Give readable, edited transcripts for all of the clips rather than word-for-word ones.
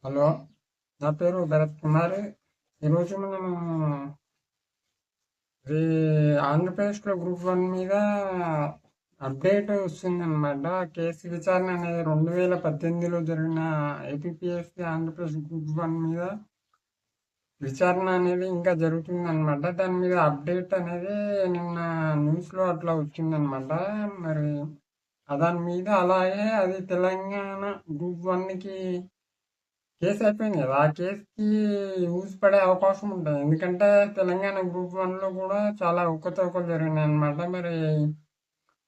Hello, నా పేరు భరత్ కుమార్. ఈరోజు మనం ఈ ఆంధ్రప్రదేశ్లో గ్రూప్ 1 మీద అప్డేట్ వస్తుందన్నమాట. కేసు విచారణ అనేది 2018లో జరిగిన ఏపీపీఎస్సీ ఆంధ్రప్రదేశ్ గ్రూప్ 1 మీద విచారణ అనేది ఇంకా జరుగుతుందన్నమాట. దాని మీద అప్డేట్ అనేది నిన్న న్యూస్లో అట్లా వచ్చిందన్నమాట. మరి దాని మీద అలాగే అది తెలంగాణ గ్రూప్ 1కి కేసు అయిపోయింది కదా. ఆ కేసుకి యూజ్ పడే అవకాశం ఉంటుంది. ఎందుకంటే తెలంగాణ గ్రూప్ 1లో కూడా చాలా అవకతవకలు జరిగినాయి అనమాట. మరి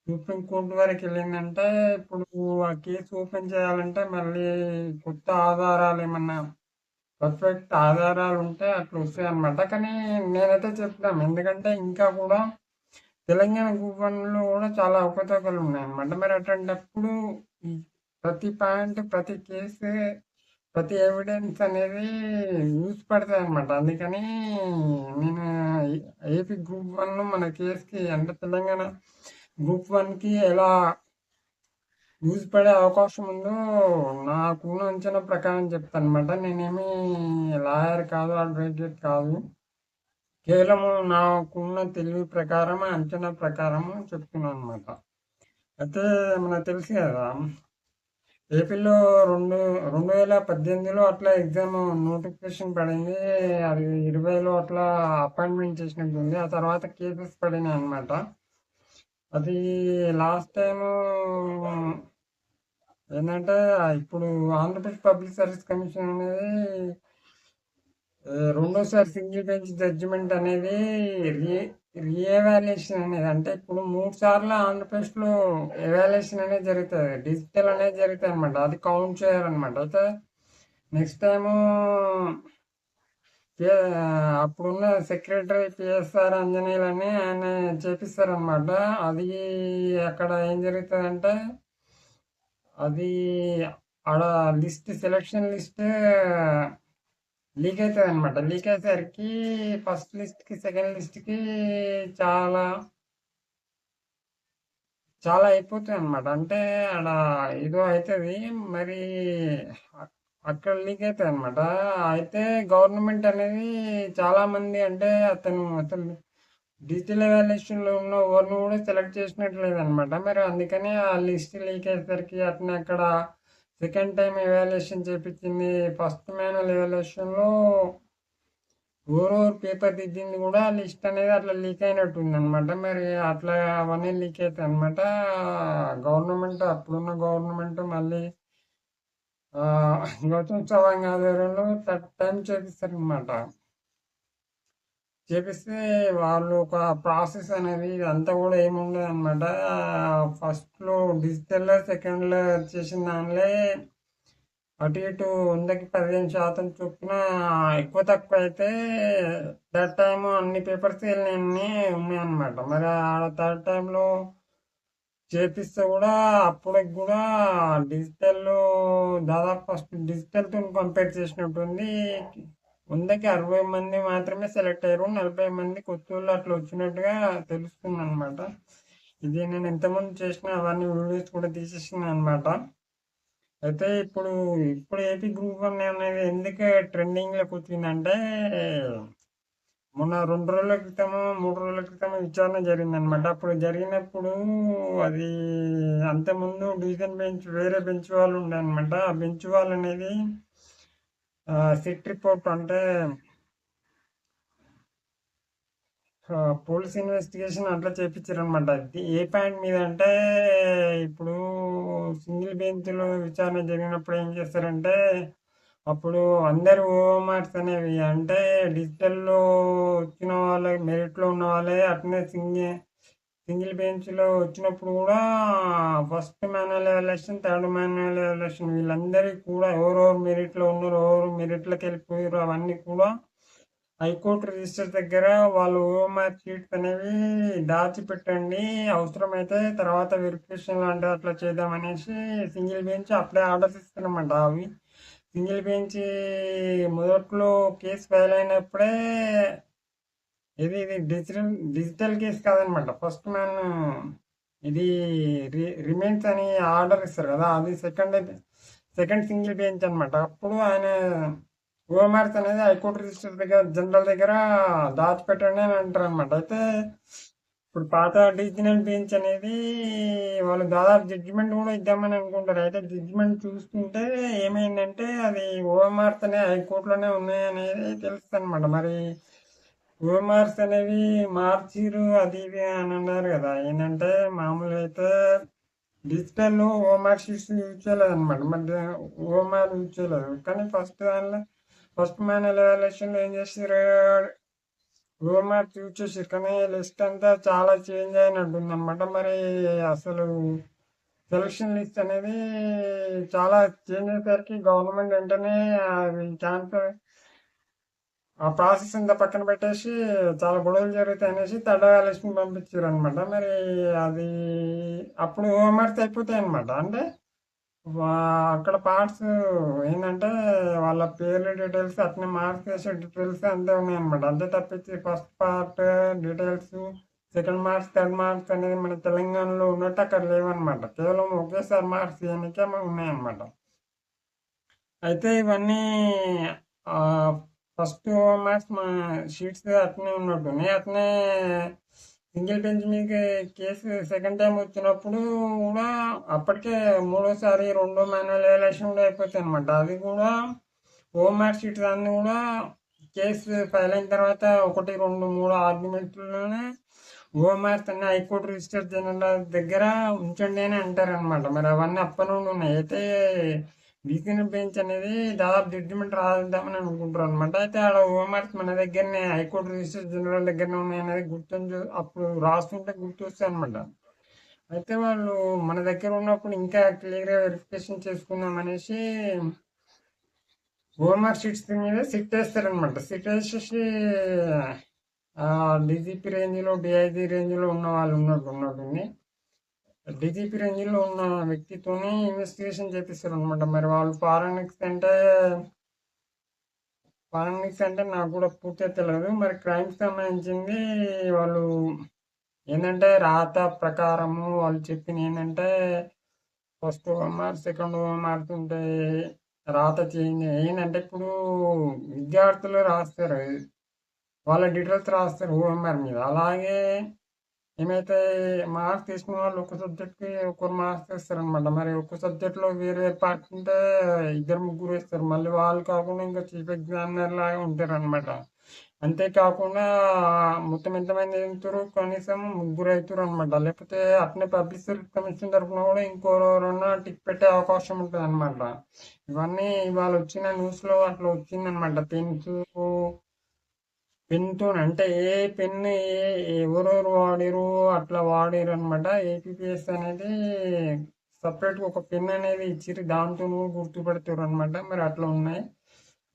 సుప్రీంకోర్టు వరకు వెళ్ళిందంటే ఇప్పుడు ఆ కేసు ఓపెన్ చేయాలంటే మళ్ళీ కొత్త ఆధారాలు ఏమన్నా పర్ఫెక్ట్ ఆధారాలు ఉంటే అట్లా వస్తాయి అనమాట. కానీ నేనైతే చెప్తాను, ఎందుకంటే ఇంకా కూడా తెలంగాణ గ్రూప్ 1లో కూడా చాలా అవకతవకలు ఉన్నాయి అనమాట. మరి అటువంటిప్పుడు ఈ ప్రతి పాయింట్, ప్రతి కేసు, ప్రతి ఎవిడెన్స్ అనేది యూస్ పడతాయి అనమాట. అందుకని నేను ఏపీ గ్రూప్ 1 మన కేసుకి అంటే తెలంగాణ గ్రూప్ 1కి ఎలా యూజ్ పడే అవకాశం ఉందో నాకున్న అంచనా ప్రకారం చెప్తాను అనమాట. నేనేమి లాయర్ కాదు, అడ్వకేట్ కాదు, కేవలం నాకున్న తెలివి ప్రకారం, అంచనా ప్రకారం చెప్తున్నాను అనమాట. అయితే మనకు తెలుసు కదా, ఏపీలో 2018లో అట్లా ఎగ్జామ్ నోటిఫికేషన్ పడింది. అది 20లో అట్లా అపాయింట్మెంట్ చేసినట్టుంది. ఆ తర్వాత కేసెస్ పడినాయి అనమాట. అది లాస్ట్ టైం ఏంటంటే ఇప్పుడు ఆంధ్రప్రదేశ్ పబ్లిక్ సర్వీస్ కమిషన్ అనేది రెండోసారి సింగిల్ బెంచ్ జడ్జిమెంట్ అనేది రీఎవాల్యుయేషన్ అనేది, అంటే ఇప్పుడు 3 సార్లు ఆంధ్రప్రదేశ్లో ఎవాల్యుయేషన్ అనేది జరుగుతుంది, డిజిటల్ అనేది జరుగుతుంది అనమాట. అది కౌంట్ చేయాలన్నమాట. అయితే నెక్స్ట్ టైము అప్పుడున్న సెక్రటరీ పిఎస్ఆర్ ఆంజనేయులు అని ఆయన చేపిస్తారనమాట. అది అక్కడ ఏం జరుగుతుందంటే అది ఆడ సెలక్షన్ లిస్ట్ లీక్ అవుతుంది అనమాట. లీక్ అయ్యేసరికి ఫస్ట్ లిస్ట్కి, సెకండ్ లిస్ట్కి చాలా చాలా అయిపోతుంది అనమాట. అంటే ఆడ ఏదో అవుతుంది మరి అక్కడ లీక్ అవుతుంది అనమాట. అయితే గవర్నమెంట్ అనేది చాలా మంది అంటే అసలు డిజిటల్ ఎవాల్యుయేషన్లో ఉన్న ఎవరిని కూడా సెలెక్ట్ చేసినట్లేదు అనమాట. మరి అందుకని ఆ లిస్ట్ లీక్ అయ్యేసరికి అట్నే అక్కడ సెకండ్ టైం ఎవాల్యుయేషన్ చేపించింది. ఫస్ట్ మాన్యువల్ ఎవాల్యుయేషన్లో ఓవర్ పేపర్ దిద్దింది కూడా లిస్ట్ అనేది అట్లా లీక్ అయినట్టుంది అనమాట. మరి అట్లా అవన్నీ లీక్ అవుతాయి అనమాట. అప్పుడున్న గవర్నమెంట్ మళ్ళీ గౌతమ్ సవాంగ్ ఆధ్వర్యంలో థర్డ్ టైం చేపిస్తారు అనమాట. చేపిస్తే వాళ్ళు ఒక ప్రాసెస్ అనేది ఇదంతా కూడా ఏముండదు అనమాట. ఫస్ట్లో డిజిటల్, సెకండ్లో చేసిన దానిలో అటు ఇటు 100కి 15% చొప్పున ఎక్కువ తక్కువ అయితే థర్డ్ టైం అన్ని పేపర్స్ వెళ్ళినవి ఉన్నాయన్నమాట. మరి ఆడ థర్డ్ టైంలో చేపిస్తే కూడా అప్పటికి కూడా డిజిటల్లో దాదాపు ఫస్ట్ డిజిటల్తో కంపేర్ చేసినట్టుంది. 100కి 60 మంది మాత్రమే సెలెక్ట్ అయ్యారు, 40 మంది కొత్త వాళ్ళు అట్లా వచ్చినట్టుగా తెలుస్తుంది అనమాట. ఇది నేను ఎంతమంది చేసిన అవన్నీ వీడియోస్ కూడా తీసేసిన అనమాట. అయితే ఇప్పుడు ఏపీ గ్రూప్ 1 అనేది ఎందుకు ట్రెండింగ్లోకి వచ్చిందంటే మొన్న 2 రోజుల క్రితము, 3 రోజుల క్రితం విచారణ జరిగిందనమాట. అప్పుడు జరిగినప్పుడు అది అంతకుముందు డివిజన్ బెంచ్, వేరే బెంచ్ వాళ్ళు ఉండే అనమాట. ఆ బెంచ్ వాళ్ళు అనేది సిట్ రిపోర్ట్ అంటే పోలీస్ ఇన్వెస్టిగేషన్ అట్లా చేపించారనమాట. ఏ పాయింట్ మీద అంటే ఇప్పుడు సింగిల్ బెంచ్లో విచారణ జరిగినప్పుడు ఏం చేస్తారంటే అప్పుడు అందరు ఓఎంఆర్స్ అనేవి అంటే డిజిటల్లో వచ్చిన వాళ్ళకి, మెరిట్లో ఉన్న వాళ్ళే అట్నే సింగిల్ బెంచ్లో వచ్చినప్పుడు కూడా first manual evaluation, third manual evaluation వీళ్ళందరికీ కూడా ఎవరెవరు మెరిట్లో ఉన్నారు, ఎవరు మెరిట్లోకి వెళ్ళిపోయారు అవన్నీ కూడా హైకోర్టు రిజిస్టర్ దగ్గర వాళ్ళు ఓఎంఆర్ షీట్స్ అనేవి దాచిపెట్టండి, అవసరమైతే తర్వాత వెరిఫికేషన్ లాంటివి అట్లా చేద్దామనేసి సింగిల్ బెంచ్ అప్పుడే ఆర్డర్స్ ఇస్తారన్నమాట. అవి సింగిల్ బెంచ్ మొదట్లో కేసు ఫైల్ అయినప్పుడే ఇది డిజిటల్ కేసు కాదనమాట. ఫస్ట్ ఇది రిమైన్స్ అని ఆర్డర్ ఇస్తారు కదా, అది సెకండ్ సింగిల్ బెంచ్ అనమాట. అప్పుడు ఆయన ఓఎంఆర్స్ అనేది హైకోర్టు రిజిస్టర్ దగ్గర జనరల్ దగ్గర దాచిపెట్టండి అని అంటారు అనమాట. అయితే ఇప్పుడు పాత డివిజనల్ బెంచ్ అనేది వాళ్ళు దాదాపు జడ్జిమెంట్ కూడా ఇద్దామని అనుకుంటారు. అయితే జడ్జిమెంట్ చూస్తుంటే ఏమైందంటే అది ఓఎంఆర్స్ అనే హైకోర్టులోనే ఉన్నాయనేది తెలుస్తుంది అనమాట. మరి ఓఎంఆర్స్ అనేవి మార్చిరు అది ఇది అని అన్నారు కదా. ఏంటంటే మామూలుగా అయితే డిజిటల్ ఓఎంఆర్ షీట్స్ యూజ్ చేయలేదు అనమాట. మరి ఓఎంఆర్ యూజ్ చేయలేదు, కానీ ఫస్ట్ మాన్యువల్ ఎవాల్యుయేషన్లో ఏం చేసారు, ఓఎంఆర్ యూజ్ చేసారు. కానీ లిస్ట్ అంతా చాలా చేంజ్ అయినట్టుంది అనమాట. మరి అసలు సెలక్షన్ లిస్ట్ అనేది చాలా చేంజ్ అయ్యేసరికి గవర్నమెంట్ వెంటనే అది క్యాన్సర్ ఆ ప్రాసెస్ అంతా పక్కన పెట్టేసి చాలా గొడవలు జరుగుతాయి అనేసి థర్డ్ ఎవాల్యుయేషన్ పంపించారు అనమాట. మరి అది అప్పుడు ఓఎంఆర్స్ అయిపోతాయి అనమాట. అంటే అక్కడ పార్ట్స్ ఏంటంటే వాళ్ళ పేర్లు డీటెయిల్స్ అట్నే మార్క్స్ వేసే డీటెయిల్స్ అంతే ఉన్నాయన్నమాట. అంతే తప్పించి first part details, second marks, third marks అనేది మన తెలంగాణలో ఉన్నట్టు అక్కడ లేవన్నమాట. కేవలం ఒకేసారి మార్క్స్ ఇవన్నీకే ఉన్నాయన్నమాట. అయితే ఇవన్నీ ఫస్ట్ మార్క్స్ మా షీట్స్ అట్నే ఉన్నట్టున్నాయి. అట్నే సింగిల్ బెంచ్ మీద కేసు సెకండ్ టైం వచ్చినప్పుడు కూడా అప్పటికే మూడోసారి రెండో మాన్యువల్ ఎవాల్యుయేషన్ కూడా అయిపోతాయి అనమాట. అది కూడా ఓఎంఆర్ షీట్స్ అన్ని కూడా కేసు ఫైల్ అయిన తర్వాత 1, 2, 3 ఆర్గ్యుమెంట్లోనే ఓఎంఆర్స్ అన్ని హైకోర్టు రిజిస్టర్ జనరల్ దగ్గర ఉంచండి అని అంటారనమాట. మరి అవన్నీ అప్పటి నుండి ఉన్నాయి. అయితే డివిజనల్ బెంచ్ అనేది దాదాపు జడ్జిమెంట్ రాద్దామని అనుకుంటారు అనమాట. అయితే ఆడ ఓఎంఆర్స్ మన దగ్గరనే హైకోర్టు రిజిస్టర్ జనరల్ దగ్గరనే ఉన్నాయి అనేది గుర్తుంచు అప్పుడు రాస్తుంటే గుర్తొస్తాయి అనమాట. అయితే వాళ్ళు మన దగ్గర ఉన్నప్పుడు ఇంకా క్లియర్గా వెరిఫికేషన్ చేసుకుందాం అనేసి ఓఎంఆర్ షీట్స్ మీద సిట్ వేస్తారనమాట. సిట్ వేసేసి డీజీపీ రేంజ్లో, డిఐజీ రేంజ్లో ఉన్న వాళ్ళు ఉన్నట్టుంది. డీజీపీ రేంజ్లో ఉన్న వ్యక్తితోనే ఇన్వెస్టిగేషన్ చేపిస్తారు అనమాట. మరి వాళ్ళు ఫారెనిక్స్ అంటే నాకు కూడా పూర్తిగా తెలియదు. మరి క్రైమ్కి సంబంధించింది వాళ్ళు ఏంటంటే రాత ప్రకారము వాళ్ళు చెప్పింది ఏంటంటే ఫస్ట్ ఓఎంఆర్, సెకండ్ ఓఎంఆర్ ఉంటే రాత చేంజ్ ఏంటంటే ఇప్పుడు విద్యార్థులు రాస్తారు, వాళ్ళ డీటెయిల్స్ రాస్తారు ఓఎంఆర్ మీద. అలాగే ఏమైతే మార్క్స్ తీసుకున్న వాళ్ళు ఒక సబ్జెక్ట్కి ఒకరు మార్క్స్ వేస్తారనమాట. మరి ఒక్క సబ్జెక్ట్లో వేరే వేరే పార్ట్ ఉంటే 2, 3 వేస్తారు. మళ్ళీ వాళ్ళు కాకుండా ఇంకా చీఫ్ ఎగ్జామినర్ లాగా ఉంటారు అనమాట. అంతేకాకుండా మొత్తం ఎంతమంది అవుతారు, కనీసం 3 అవుతారు అనమాట. లేకపోతే అట్నే పబ్లిక్ సర్వీస్ కమిషన్ తరఫున కూడా ఇంకోరన్నా టిక్ పెట్టే అవకాశం ఉంటుంది అనమాట. ఇవన్నీ ఇవాళ వచ్చిన న్యూస్లో అట్లా వచ్చిందనమాట. పెన్తో అంటే ఏ పెన్ ఎవరెవరు వాడిరు అట్లా వాడిరు అనమాట. ఏపీపీఎస్ అనేది సపరేట్గా ఒక పెన్ అనేది ఇచ్చిరు, దాంతో గుర్తుపడతారు అనమాట. మరి అట్లా ఉన్నాయి.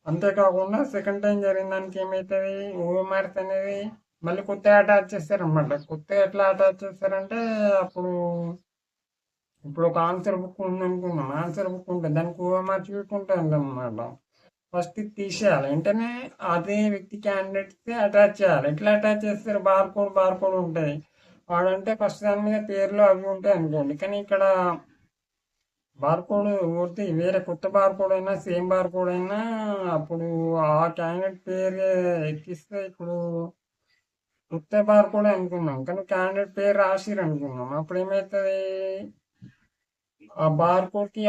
అంతేకాకుండా సెకండ్ టైం జరిగిన దానికి ఏమవుతుంది, ఓఎంఆర్స్ అనేది మళ్ళీ కొత్తగా అటాచ్ చేస్తారనమాట. కొత్తగా ఎట్లా అటాచ్ చేస్తారంటే ఇప్పుడు ఒక ఆన్సర్ బుక్ ఉందనుకున్నాం, ఆన్సర్ బుక్ ఉంటుంది, దానికి ఓఎంఆర్ చూసుకుంటుంది అనమాట. ఫస్ట్ తీసేయాలి, వెంటనే అదే వ్యక్తి క్యాండిడేట్కి అటాచ్ చేయాలి. ఎట్లా అటాచ్ చేస్తారు, బార్కోడ్ ఉంటుంది. వాడంటే ఫస్ట్ దాని మీద పేర్లు అవి ఉంటాయి అనుకోండి. కానీ ఇక్కడ బార్కోడ్ కొడితే వేరే కొత్త బార్కోడ్ అయినా సేమ్ బార్కోడ్ అయినా అప్పుడు ఆ క్యాండిడేట్ పేరు ఎక్కిస్తే ఇప్పుడు కొత్త బార్కోడ్ అనుకున్నాం, కానీ క్యాండిడేట్ పేరు రాసిరు అనుకున్నాం. అప్పుడు ఏమవుతుంది, ఆ బార్కోడ్కి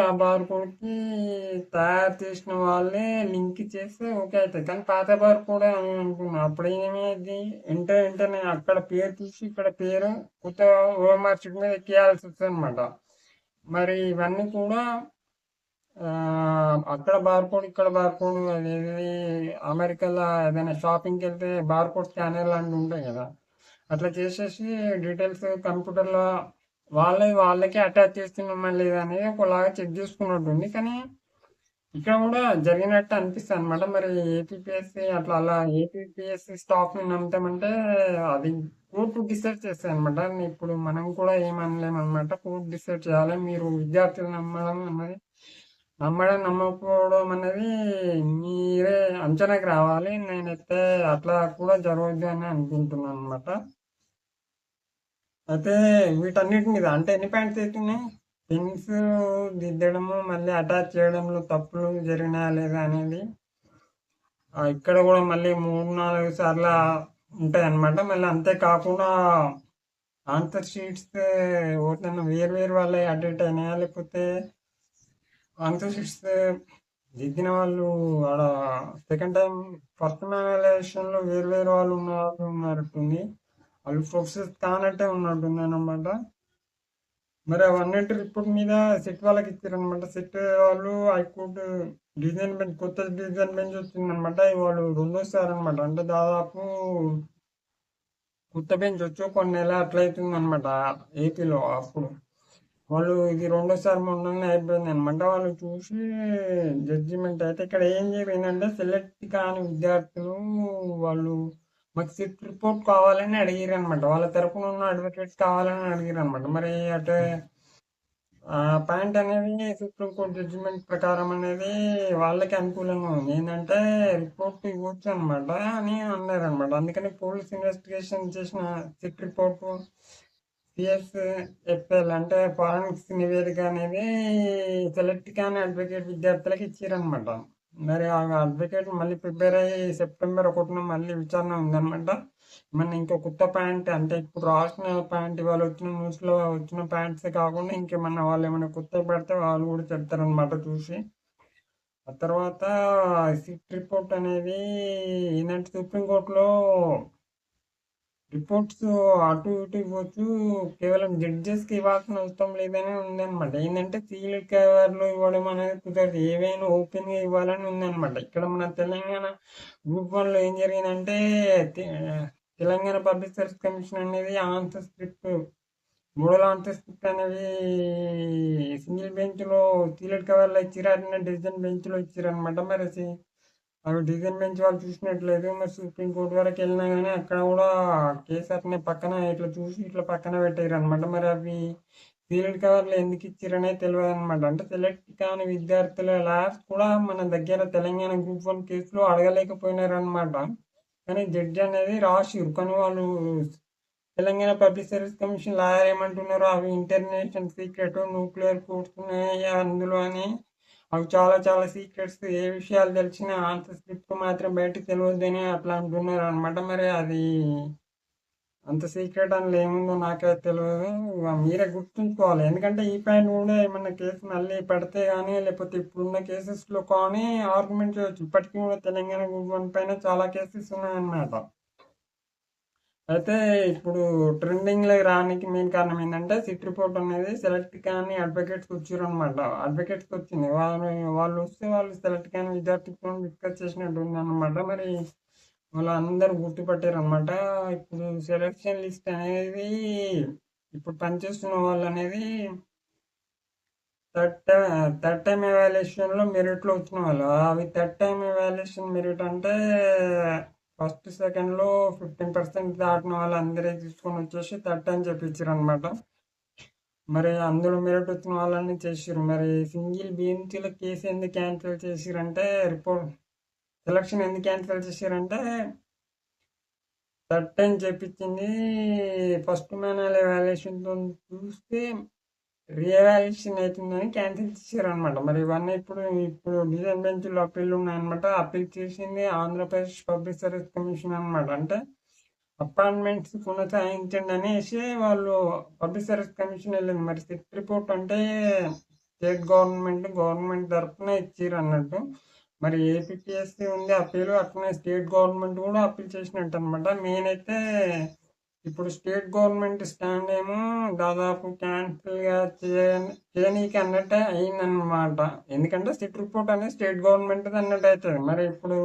తయారు చేసిన వాళ్ళే లింక్ చేస్తే ఓకే అవుతుంది. కానీ పాత బార్కోడ్ అని అనుకున్నాం. అప్పుడు ఏమేది వెంటనే అక్కడ పేరు తీసి ఇక్కడ పేరు కొత్త ఓఎంఆర్ షీట్ మీద ఎక్కియాల్సి వస్తుంది అనమాట. మరి ఇవన్నీ కూడా అక్కడ బార్కోడ్ ఇక్కడ బార్కోడ్, అదేది అమెరికాలో ఏదైనా షాపింగ్కి వెళ్తే బార్కోడ్ స్కానర్ లాంటివి ఉంటాయి కదా, అట్లా చేసేసి డీటెయిల్స్ కంప్యూటర్లో వాళ్ళకే అటాచ్ చేస్తున్నామా లేదా అనేది ఒకలాగా చెక్ చేసుకున్నట్టుంది. కానీ ఇక్కడ కూడా జరిగినట్టు అనిపిస్తుంది అనమాట. మరి ఏపీపీఎస్సీ అలా ఏపీపీఎస్సీ స్టాఫ్ని నమ్ముతామంటే అది కోర్టు డిసైడ్ చేస్తాయి అనమాట. ఇప్పుడు మనం కూడా ఏమనలేమన్నమాట. కోర్టు డిసైడ్ చేయాలి. మీరు విద్యార్థులు నమ్మకపోవడం అనేది మీరే అంచనాకి రావాలి. నేనైతే అట్లా కూడా జరగద్దు అని అనుకుంటున్నాను అనమాట. అయితే వీటన్నిటి మీద అంటే ఎన్ని పాయింట్స్ అవుతున్నాయి, పిన్స్ దిద్దడము మళ్ళీ అటాచ్ చేయడంలో తప్పులు జరిగినాయా లేదా అనేది ఇక్కడ కూడా మళ్ళీ 3-4 సార్లు ఉంటాయి అన్నమాట. మళ్ళీ అంతేకాకుండా ఆన్సర్ షీట్స్ ఓట్లన్న వేరు వేరు వాళ్ళే అటెండ్ అయినాయా లేకపోతే ఆన్సర్ షీట్స్ దిద్దిన వాళ్ళు ఆడ సెకండ్ టైం ఫస్ట్ ఎవాల్యుయేషన్లో వేరు వేరు వాళ్ళు ఉన్నట్టుంది. వాళ్ళు ప్రొఫెసర్స్ కానట్టే ఉన్నట్టుంది అన్నమాట. మరి అవన్నిటి రిపోర్ట్ మీద సెట్ వాళ్ళకి ఇచ్చారనమాట. సెట్ వాళ్ళు హైకోర్టు డిజైన్ బెంచ్ కొత్త డిజైన్ బెంచ్ వచ్చిందనమాట. వాళ్ళు రెండోసారి అనమాట. అంటే దాదాపు కొత్త బెంచ్ వచ్చి కొన్ని నెలలు అట్లా అవుతుంది అనమాట ఏపీలో. అప్పుడు వాళ్ళు ఇది రెండోసారి మొన్ననే అయిపోయింది అనమాట. వాళ్ళు చూసి జడ్జిమెంట్ అయితే ఇక్కడ ఏం జరిగిందంటే సెలెక్ట్ కాని విద్యార్థులు వాళ్ళు మాకు సిట్ రిపోర్ట్ కావాలని అడిగారు అనమాట. వాళ్ళ తరపున ఉన్న అడ్వకేట్స్ కావాలని అడిగారు అనమాట. మరి అటే పాయింట్ అనేది సుప్రీంకోర్టు జడ్జిమెంట్ ప్రకారం అనేది వాళ్ళకి అనుకూలంగా ఉంది. ఏంటంటే రిపోర్ట్ ఇవ్వచ్చు అనమాట అని అన్నారు అనమాట. అందుకని పోలీస్ ఇన్వెస్టిగేషన్ చేసిన సిట్ రిపోర్ట్ సిఎస్ఎఫ్ఎల్ అంటే ఫారెన్సిక్ నివేదిక అనేది సెలెక్ట్ కాని అడ్వకేట్ విద్యార్థులకు ఇచ్చారనమాట. మరి ఆ అడ్వకేట్ మళ్ళీ ప్రిపేర్ అయ్యి సెప్టెంబర్ 1న మళ్ళీ విచారణ ఉందన్నమాట. మన ఇంకో కొత్త పాయింట్ అంటే ఇప్పుడు రాసిన పాయింట్ ఇవాళ వచ్చిన న్యూస్లో వచ్చిన పాయింట్సే కాకుండా ఇంకేమన్నా వాళ్ళు ఏమైనా కొత్తగా పెడితే వాళ్ళు కూడా చెప్తారనమాట చూసి. ఆ తర్వాత సిట్ రిపోర్ట్ అనేది ఏంటంటే సుప్రీంకోర్టులో రిపోర్ట్స్ అటు ఇటు ఇవ్వచ్చు, కేవలం జడ్జెస్కి ఇవ్వాల్సిన అవసరం లేదని ఉందన్నమాట. ఏంటంటే సీల్డ్ కవర్లు ఇవ్వడం అనేది కుదరదు, ఏవైనా ఓపెన్గా ఇవ్వాలని ఉందన్నమాట. ఇక్కడ మన తెలంగాణ గ్రూప్ 1లో ఏం జరిగిందంటే తెలంగాణ పబ్లిక్ సర్వీస్ కమిషన్ అనేది answer script model answer script అనేది సింగిల్ బెంచ్లో సీల్డ్ కవర్లో ఇచ్చిరారు, డివిజన్ బెంచ్లో ఇచ్చారనమాట. మరి అవి డిజైన్ బెంచ్ వాళ్ళు చూసినట్లేదు. మరి సుప్రీంకోర్టు వరకు వెళ్ళినా కానీ అక్కడ కూడా కేసు అట్నే పక్కన ఇట్లా చూసి ఇట్లా పక్కన పెట్టారు అనమాట. మరి అవి సీల్డ్ కవర్లు ఎందుకు ఇచ్చారనే తెలియదు అనమాట. అంటే సెలెక్ట్ కాని విద్యార్థుల ల్యాబ్స్ కూడా మన దగ్గర తెలంగాణ గ్రూప్ 1 కేసులో అడగలేకపోయినారు అనమాట. కానీ జడ్జి అనేది రాసిరు. కానీ వాళ్ళు Telangana public service commission lawyer ఏమంటున్నారు, అవి ఇంటర్నేషనల్ సీక్రెట్ న్యూక్లియర్ కోర్స్ ఉన్నాయి అందులో అని, అవి చాలా చాలా సీక్రెట్స్, ఏ విషయాలు తెలిసినా ఆన్సర్ స్క్రిప్ట్ మాత్రం బయటకు తెలియదని అట్లా అంటున్నారు అనమాట. మరి అది అంత సీక్రెట్ అని ఏముందో నాకైతే తెలియదు. మీరే గుర్తుంచుకోవాలి. ఎందుకంటే ఈ పాయింట్ కూడా ఏమన్నా కేసు మళ్ళీ పెడితే కానీ లేకపోతే ఇప్పుడున్న కేసెస్లో కానీ ఆర్గ్యుమెంట్ చేయొచ్చు. ఇప్పటికీ కూడా తెలంగాణ గ్రూప్ 1 పైన చాలా కేసెస్ ఉన్నాయన్నమాట. అయితే ఇప్పుడు ట్రెండింగ్లో రానికి మెయిన్ కారణం ఏంటంటే సిట్ రిపోర్ట్ అనేది సెలెక్ట్ కానీ అడ్వకేట్స్కి వచ్చారు అనమాట. అడ్వకేట్స్కి వచ్చింది, వాళ్ళు వస్తే వాళ్ళు సెలెక్ట్ కానీ విద్యార్థులతో డిస్కస్ చేసినట్టు ఉంది అనమాట. మరి వాళ్ళు అందరూ గుర్తుపట్టారు అనమాట. ఇప్పుడు సెలెక్షన్ లిస్ట్ అనేది ఇప్పుడు పనిచేస్తున్న వాళ్ళు అనేది థర్డ్ టైం ఎవాల్యుయేషన్లో మెరిట్లో వచ్చిన వాళ్ళు. అవి థర్డ్ టైం ఎవాల్యుయేషన్ మెరిట్ అంటే ఫస్ట్ సెకండ్లో 15% దాటిన వాళ్ళు అందరూ తీసుకొని వచ్చేసి థర్డ్ టైం చెప్పించారు అనమాట. మరి అందులో మెరిట్ వచ్చిన వాళ్ళని చేసారు. మరి సింగిల్ బెంచ్ల కేసు ఎందుకు క్యాన్సిల్ చేసారంటే రిపోర్ట్ సెలక్షన్ ఎందుకు క్యాన్సిల్ చేసారంటే థర్డ్ టైం చెప్పించింది ఫస్ట్ మ్యానువల్ ఎవాల్యుయేషన్తో చూస్తే రీఎవాల్యుయేషన్ అవుతుందని క్యాన్సిల్ చేశారు అనమాట. మరి ఇవన్నీ ఇప్పుడు డిజైన్ బెంచ్లో అప్పీల్ ఉన్నాయన్నమాట. అప్పీల్ చేసింది ఆంధ్రప్రదేశ్ పబ్లిక్ సర్వీస్ కమిషన్ అనమాట. అంటే అపాయింట్మెంట్స్ కొనసాగించండి అనేసి వాళ్ళు పబ్లిక్ సర్వీస్ కమిషన్ వెళ్ళింది. మరి సిట్ రిపోర్ట్ అంటే స్టేట్ గవర్నమెంట్ తరఫున ఇచ్చారు అన్నట్టు. మరి ఏపీఎస్సీ ఉంది అప్పీలు, అట్లనే స్టేట్ గవర్నమెంట్ కూడా అప్పీల్ చేసినట్టు అనమాట. మెయిన్ అయితే ఇప్పుడు స్టేట్ గవర్నమెంట్ స్టాండ్ ఏమో దాదాపు క్యాన్సిల్గా చేయనీకి అన్నట్టే అయిందన్నమాట. ఎందుకంటే సిట్ రిపోర్ట్ అనేది స్టేట్ గవర్నమెంట్ అన్నట్టు అవుతుంది. మరి ఇప్పుడు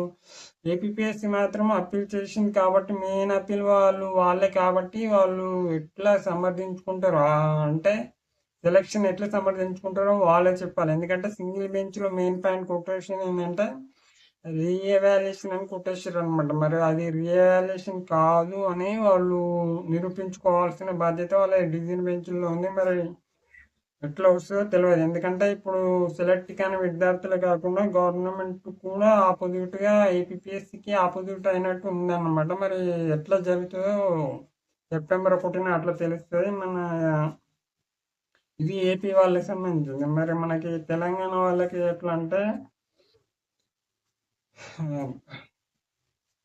ఏపీఎస్సీ మాత్రం అప్పీల్ చేసింది కాబట్టి మెయిన్ అప్పీల్ వాళ్ళే కాబట్టి వాళ్ళు ఎట్లా సమర్థించుకుంటారు అంటే సెలక్షన్ ఎట్లా సమర్థించుకుంటారో వాళ్ళే చెప్పాలి. ఎందుకంటే సింగిల్ బెంచ్లో మెయిన్ పాయింట్ కొటేషన్ ఏంటంటే రీఎవాల్యుయేషన్ అని కొట్టేసారు అనమాట. మరి అది రీఎవాల్యుయేషన్ కాదు అని వాళ్ళు నిరూపించుకోవాల్సిన బాధ్యత వాళ్ళ డివిజన్ బెంచ్లో ఉంది. మరి ఎట్లా వస్తుందో తెలియదు. ఎందుకంటే ఇప్పుడు సెలెక్ట్ కాని విద్యార్థులే కాకుండా గవర్నమెంట్ కూడా ఆపోజిట్గా ఏపీఎస్సికి ఆపోజిట్ అయినట్టు ఉందన్నమాట. మరి ఎట్లా జరుగుతుందో సెప్టెంబర్ 1న అట్లా తెలుస్తుంది. మన ఇది ఏపీ వాళ్ళకి సంబంధించింది. మరి మనకి తెలంగాణ వాళ్ళకి ఎట్లా అంటే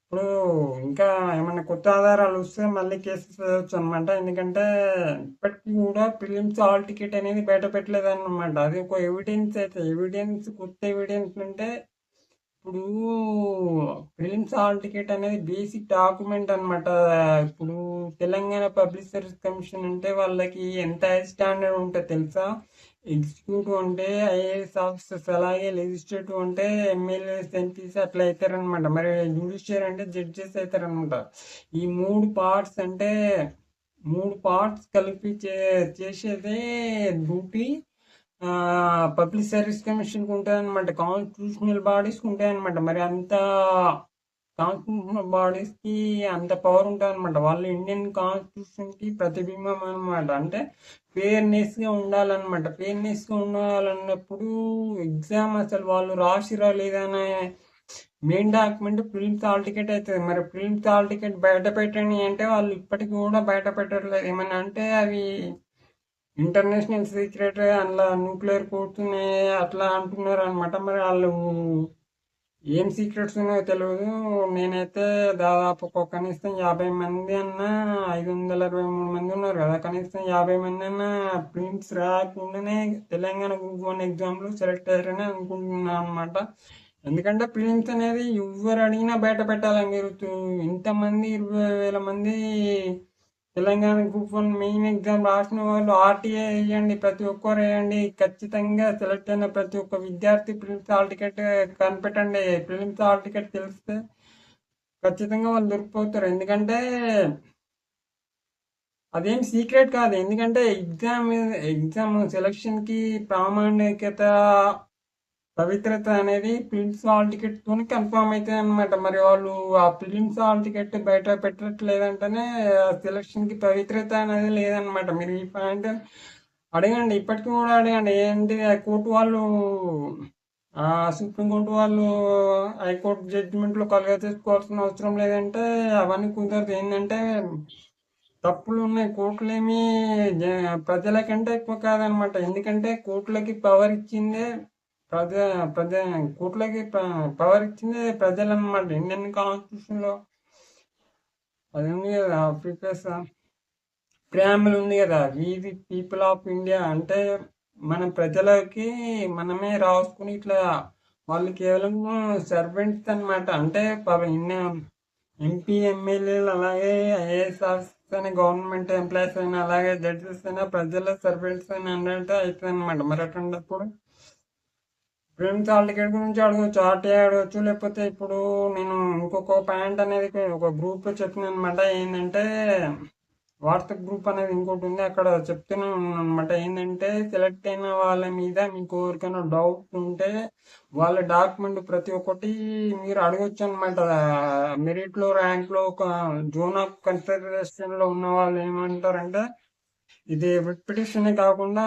ఇప్పుడు ఇంకా ఏమైనా కొత్త ఆధారాలు వస్తే మళ్ళీ కేసెస్ వేయవచ్చు అనమాట. ఎందుకంటే ఇప్పటికీ కూడా ప్రిలిమ్స్ హాల్ టికెట్ అనేది బయట పెట్టలేదన్నమాట. అది ఒక ఎవిడెన్స్ అయితే ఎవిడెన్స్ కొత్త ఎవిడెన్స్ అంటే ఇప్పుడు ప్రిలిమ్స్ హాల్ టికెట్ అనేది బేసిక్ డాక్యుమెంట్ అనమాట. ఇప్పుడు తెలంగాణ పబ్లిక్ సర్వీస్ కమిషన్ అంటే వాళ్ళకి ఎంత హై స్టాండర్డ్ ఉంటుంది తెలుసా? ఎగ్జిక్యూటివ్ అంటే ఐఏఎస్ ఆఫీసర్స్, అలాగే లెజిస్లేటివ్ అంటే ఎమ్మెల్యేస్, ఎంపీస్ అట్లా అవుతారనమాట. మరి జ్యుడిషియర్ అంటే జడ్జెస్ అవుతారనమాట. ఈ మూడు పార్ట్స్ కలిపి చేసేదే డ్యూటీ పబ్లిక్ సర్వీస్ కమిషన్కి ఉంటుంది అనమాట. కాన్స్టిట్యూషనల్ బాడీస్కి ఉంటాయి అనమాట. మరి అంత కాన్స్టిట్యూషనల్ బాడీస్కి అంత పవర్ ఉంటుంది అనమాట. వాళ్ళు ఇండియన్ కాన్స్టిట్యూషన్కి ప్రతిబింబం అనమాట. అంటే ఫేర్నెస్గా ఉండాలన్నమాట. ఫేర్నెస్గా ఉండాలన్నప్పుడు ఎగ్జామ్ అసలు వాళ్ళు రాసిరా లేదనే main document prelims hall ticket అవుతుంది. మరి ప్రిలిమ్స్ హాల్ టికెట్ బయట పెట్టండి అంటే వాళ్ళు ఇప్పటికీ కూడా బయట పెట్టట్లేదు. ఏమన్నా అంటే అవి ఇంటర్నేషనల్ సీక్రెట్, అందులో న్యూక్లియర్ కోడ్స్ ఉన్నాయి అట్లా అంటున్నారు అనమాట. మరి వాళ్ళు ఏం సీక్రెట్స్ ఉన్నాయో తెలియదు. నేనైతే దాదాపు ఒక కనీసం 50 మంది అన్నా, 523 మంది ఉన్నారు కదా, కనీసం 50 మంది అన్నా ప్రిలిమ్స్ రాకుండానే తెలంగాణ గ్రూప్ 1 ఎగ్జామ్లో సెలెక్ట్ అయ్యారని అనుకుంటున్నాను అనమాట. ఎందుకంటే ప్రిలిమ్స్ అనేది ఎవరు అడిగినా బయట పెట్టాలని మీరు ఇంతమంది 20,000 మంది తెలంగాణ గ్రూప్ 1 మెయిన్ ఎగ్జామ్ రాసిన వాళ్ళు ఆర్టీఏ వేయండి, ప్రతి ఒక్కరు వేయండి. ఖచ్చితంగా సెలెక్ట్ అయిన ప్రతి ఒక్క విద్యార్థి ప్రిలిమ్స్ హాల్ టికెట్ కనిపెట్టండి. ప్రిలిమ్స్ హాల్ టికెట్ తెలిస్తే ఖచ్చితంగా వాళ్ళు దొరికిపోతారు. ఎందుకంటే అదేం సీక్రెట్ కాదు. ఎందుకంటే ఎగ్జామ్ సెలక్షన్కి ప్రామాణికత, పవిత్రత అనేది ప్రిలిమ్స్ హాల్ టికెట్ తోని కన్ఫర్మ్ అవుతుంది అనమాట. మరి వాళ్ళు ఆ ప్రిలిమ్స్ హాల్ టికెట్ బయట పెట్టట్లేదంటేనే సెలక్షన్ కి పవిత్రత అనేది లేదనమాట. మీరు ఈ పాయింట్ అడగండి, ఇప్పటికీ కూడా అడగండి. ఏంటి కోర్టు వాళ్ళు, సుప్రీంకోర్టు వాళ్ళు హైకోర్టు జడ్జిమెంట్లో కలుగ చేసుకోవాల్సిన అవసరం లేదంటే అవన్నీ కుదరదు. ఏంటంటే తప్పులు ఉన్నాయి. కోర్టులేమి ప్రజలకంటే ఎక్కువ కాదనమాట. ఎందుకంటే కోర్టులకి పవర్ ఇచ్చిందే ప్రజ ప్రజ కోర్టులకి పవర్ ఇచ్చిందే ప్రజలు అనమాట. ఇండియన్ కాన్స్టిట్యూషన్ లో అది ఉంది కదా, ప్రిపేస్ ప్రియాంబుల్ ఉంది కదా, వి ది పీపుల్ ఆఫ్ ఇండియా అంటే మన ప్రజలకి మనమే రాసుకుని ఇట్లా వాళ్ళు కేవలం సర్వెంట్స్ అనమాట. అంటే ఎంపీ, ఎమ్మెల్యేలు, అలాగే ఐఏఎస్ ఆఫీసర్స్ అయినా, గవర్నమెంట్ ఎంప్లాయీస్ అయినా, అలాగే జడ్జెస్ అయినా ప్రజల సర్వెంట్స్ అయినా అన్నట్టు అవుతుంది అనమాట. మరి అటువంటిప్పుడు ప్రిలిమ్స్ హాల్ టికెట్ గురించి అడగవచ్చు, ఆర్టీఐ అడగవచ్చు. లేకపోతే ఇప్పుడు నేను ఇంకొక పాయింట్ అనేది ఒక గ్రూప్ చెప్పిన అనమాట. ఏంటంటే వాట్సాప్ గ్రూప్ అనేది ఇంకోటి ఉంది, అక్కడ చెప్తూనే ఉన్నాను అనమాట. ఏంటంటే సెలెక్ట్ అయిన వాళ్ళ మీద మీకు ఎవరికైనా డౌట్ ఉంటే వాళ్ళ డాక్యుమెంట్ ప్రతి ఒక్కటి మీరు అడగొచ్చు అనమాట. మెరిట్లో, ర్యాంక్లో, ఒక జోన్ ఆఫ్ కన్సిడరేషన్లో ఉన్న వాళ్ళు ఏమంటారంటే ఇది రిట్ పిటిషన్ కాకుండా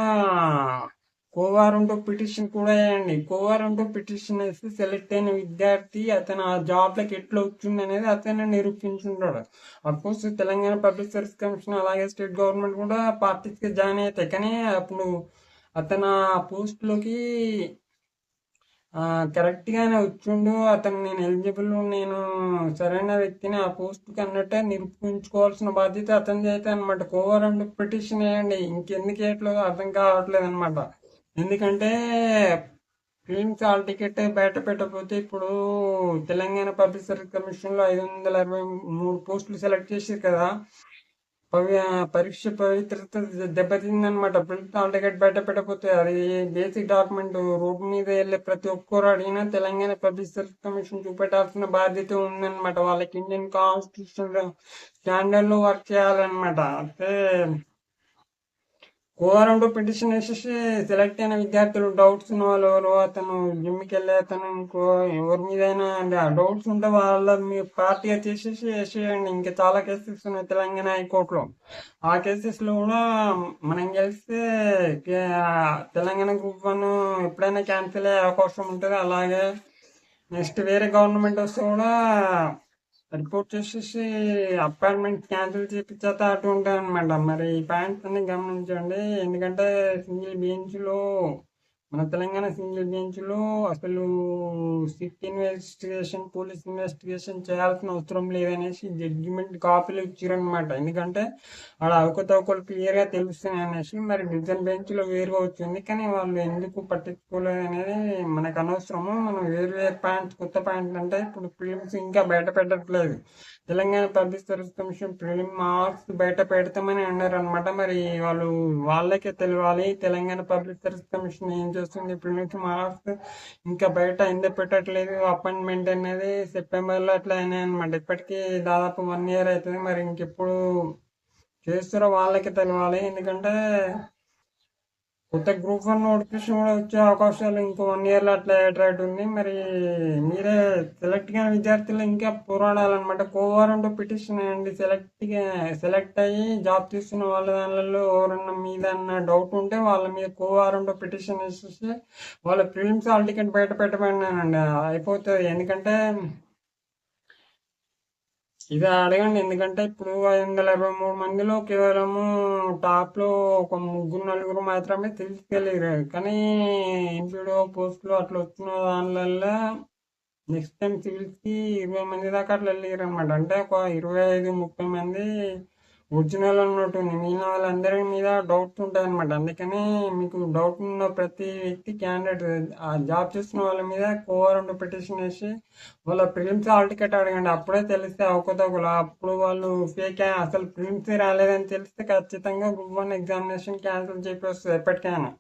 కోవారంటూ పిటిషన్ కూడా వేయండి. కోవారంటూ పిటిషన్ వేస్తే సెలెక్ట్ అయిన విద్యార్థి అతను ఆ జాబ్లకి ఎట్లా వచ్చింది అనేది అతను నిరూపించుంటాడు. Of course Telangana public service commission అలాగే స్టేట్ గవర్నమెంట్ కూడా పార్టీస్కి జాయిన్ అవుతాయి. కానీ అప్పుడు అతను ఆ పోస్ట్లోకి కరెక్ట్గానే వచ్చిండు, అతను నేను ఎలిజిబుల్, నేను సరైన వ్యక్తిని ఆ పోస్ట్కి అన్నట్టే నిరూపించుకోవాల్సిన బాధ్యత అతనిది అయితే అనమాట. కోవారంటూ పిటిషన్ వేయండి. ఇంకెందుకు వేయట్లేదో అర్థం కావట్లేదు అనమాట. ఎందుకంటే ప్రిలిమ్స్ హాల్ టికెట్ బయట పెట్టకపోతే ఇప్పుడు తెలంగాణ పబ్లిక్ సర్వీస్ కమిషన్లో 523 పోస్టులు సెలెక్ట్ చేశారు కదా, పరీక్ష పవిత్రత దెబ్బతిందనమాట. ప్రిలిమ్స్ హాల్ టికెట్ బయట పెట్టకపోతే అది బేసిక్ డాక్యుమెంట్. రోడ్డు మీద వెళ్ళే ప్రతి ఒక్కరు అడిగినా తెలంగాణ పబ్లిక్ సర్వీస్ కమిషన్ చూపెట్టాల్సిన బాధ్యత ఉందన్నమాట. వాళ్ళకి ఇండియన్ కాన్స్టిట్యూషన్ స్టాండర్డ్ లో వర్క్ చేయాలన్నమాట. అంటే కోవారంటూ పిటిషన్ వేసేసి సెలెక్ట్ అయిన విద్యార్థులు, డౌట్స్ ఉన్న వాళ్ళు ఎవరు, అతను జిమ్కి వెళ్ళే అతను, ఇంకో ఎవరి మీదైనా డౌట్స్ ఉంటే వాళ్ళ మీ పార్టీగా చేసేసి వేసేయండి. ఇంకా చాలా కేసెస్ ఉన్నాయి తెలంగాణ హైకోర్టులో. ఆ కేసెస్లో కూడా మనం గెలిస్తే తెలంగాణ గ్రూప్ 1 ఎప్పుడైనా క్యాన్సిల్ అయ్యే అవకాశం ఉంటుంది. అలాగే నెక్స్ట్ వేరే గవర్నమెంట్ వస్తే కూడా రిపోర్ట్ చేసేసి అపాయింట్మెంట్ క్యాన్సిల్ చేపించేత అటు ఉంటాయి అనమాట. మరి ఈ పాయింట్స్ అన్ని గమనించండి. ఎందుకంటే సింగిల్ బెంచ్లో మన తెలంగాణ సింగిల్ బెంచ్లో అసలు సిట్ ఇన్వెస్టిగేషన్, పోలీస్ ఇన్వెస్టిగేషన్ చేయాల్సిన అవసరం లేదనేసి జడ్జిమెంట్ కాపీలు ఇచ్చారనమాట. ఎందుకంటే ఆడ అవకతవకలు క్లియర్గా తెలుస్తున్నాయి అనేసి. మరి డివిజన్ బెంచ్లో వేరుగా వచ్చింది, కానీ వాళ్ళు ఎందుకు పట్టించుకోలేదు అనేది మనకు అనవసరము. మనం వేరు వేరు పాయింట్స్, కొత్త పాయింట్స్ అంటే ఇప్పుడు ఫిలిమ్స్ ఇంకా బయట పెట్టట్లేదు. Telangana public service commission prelim marks బయట పెడతామని అన్నారు అనమాట. మరి వాళ్ళకే తెలియాలి తెలంగాణ పబ్లిక్ సర్వీస్ కమిషన్ ఏం చేస్తుంది. ప్రిలిమ్స్ మార్క్స్ ఇంకా బయట ఎందుకు పెట్టట్లేదు. అపాయింట్మెంట్ అనేది సెప్టెంబర్లో అట్లా అయినాయి అనమాట. ఇప్పటికీ దాదాపు 1 year అవుతుంది. మరి ఇంకెప్పుడు చేస్తారో వాళ్ళకే తెలియాలి. ఎందుకంటే కొత్త గ్రూప్ 1 నోటిఫికేషన్ కూడా వచ్చే అవకాశాలు ఇంకో 1 yearలో అట్లా అయ్యేటట్టు ఉంది. మరి మీరే సెలెక్ట్ కాని విద్యార్థులు ఇంకా పోరాడాలన్నమాట. కోవారంటూ పిటిషన్ వేయండి. సెలెక్ట్ అయ్యి జాబ్ తీసుకున్న వాళ్ళ దానిలో ఎవరన్నా మీద డౌట్ ఉంటే వాళ్ళ మీద కోవారంటూ పిటిషన్ వేసేసి వాళ్ళ ప్రిలిమ్స్ హాల్ టికెట్ బయట పెట్టమన్నానండి, అయిపోతుంది. ఎందుకంటే ఇది అడగండి. ఎందుకంటే ఇప్పుడు 523 మందిలో కేవలము టాప్లో ఒక 3-4 మాత్రమే తీసుకెళ్ళారు. కానీ ఎంపీడో పోస్టులు అట్లా వచ్చిన దానివల్ల నెక్స్ట్ టైం సివిల్స్కి 20 మంది దాకా అట్లా వెళ్ళారు అనమాట. అంటే ఒక 25-30 మంది ఒరిజినల్ ఉన్నట్టుంది. మిగిలిన వాళ్ళందరి మీద డౌట్స్ ఉంటాయి అనమాట. అందుకని మీకు డౌట్ ఉన్న ప్రతి వ్యక్తి క్యాండిడేట్ ఆ జాబ్ చేస్తున్న వాళ్ళ మీద కోవారంటూ పిటిషన్ వేసి వాళ్ళ ప్రిలిమ్స్ హాల్ టికెట్ అడగండి. అప్పుడే తెలిస్తే అవకతవకలు. అప్పుడు వాళ్ళు ఫేక్ అసలు ప్రిలిమ్స్ రాలేదని తెలిస్తే ఖచ్చితంగా గ్రూప్ 1 ఎగ్జామినేషన్ క్యాన్సిల్ చేసి వస్తుంది ఎప్పటికైనా.